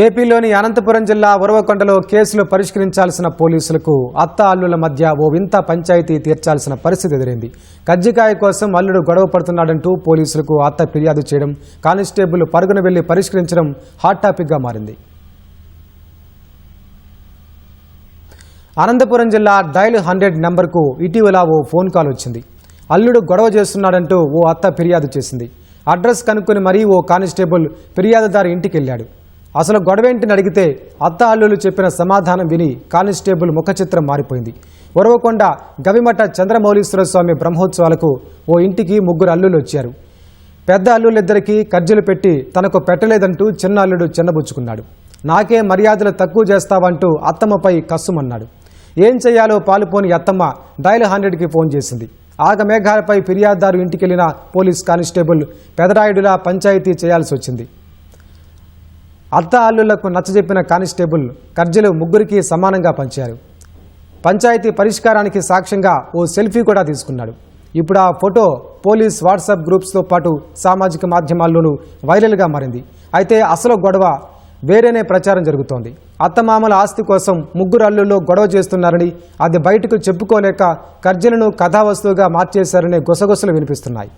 ఏపీలోని అనంతపురం జిల్లా ఉరవకొండలో కేసులు పరిష్కరించాల్సిన పోలీసులకు అత్త అల్లుల మధ్య ఓ వింత పంచాయతీ తీర్చాల్సిన పరిస్థితి ఎదురైంది. కజ్జికాయ కోసం అల్లుడు గొడవ పడుతున్నాడంటూ పోలీసులకు అత్త ఫిర్యాదు చేయడం, కానిస్టేబుల్ పరుగున వెళ్లి పరిష్కరించడం హాట్ టాపిక్గా మారింది. అనంతపురం జిల్లా డైల్ 100 నెంబర్కు ఇటీవల ఓ ఫోన్ కాల్ వచ్చింది. అల్లుడు గొడవ చేస్తున్నాడంటూ ఓ అత్త ఫిర్యాదు చేసింది. అడ్రస్ కనుక్కొని మరీ ఓ కానిస్టేబుల్ ఫిర్యాదుదారు ఇంటికి వెళ్ళాడు. అసలు గొడవేంటిని అడిగితే అత్త అల్లులు చెప్పిన సమాధానం విని కానిస్టేబుల్ ముఖచిత్రం మారిపోయింది. ఉరవకొండ గవిమఠ చంద్రమౌళీశ్వర స్వామి బ్రహ్మోత్సవాలకు ఓ ఇంటికి 3 అల్లులు వచ్చారు. పెద్ద అల్లులిద్దరికీ కర్జలు పెట్టి తనకు పెట్టలేదంటూ చిన్న అల్లుడు చిన్నబుచ్చుకున్నాడు. నాకే మర్యాదలు తక్కువ చేస్తావంటూ అత్తమ్మపై కస్సుమన్నాడు. ఏం చేయాలో పాలుపోని అత్తమ్మ డైల్ 100కి ఫోన్ చేసింది. ఆగమేఘాలపై ఫిర్యాదుదారు ఇంటికెళ్లిన పోలీస్ కానిస్టేబుల్ పెదరాయుడులా పంచాయతీ చేయాల్సి వచ్చింది. అత్త అల్లుళ్లకు నచ్చజెప్పిన కానిస్టేబుల్ కర్జలు 3కి సమానంగా పంచారు. పంచాయతీ పరిష్కారానికి సాక్ష్యంగా ఓ సెల్ఫీ కూడా తీసుకున్నాడు. ఇప్పుడు ఆ ఫోటో పోలీస్ వాట్సాప్ గ్రూప్స్తో పాటు సామాజిక మాధ్యమాల్లోనూ వైరల్గా మారింది. అయితే అసలు గొడవ వేరేనే ప్రచారం జరుగుతోంది. అత్తమామల ఆస్తి కోసం 3 అల్లుల్లో గొడవ చేస్తున్నారని, అది బయటకు చెప్పుకోలేక కర్జలను కథావస్తువుగా మార్చేశారనే గుసగుసలు వినిపిస్తున్నాయి.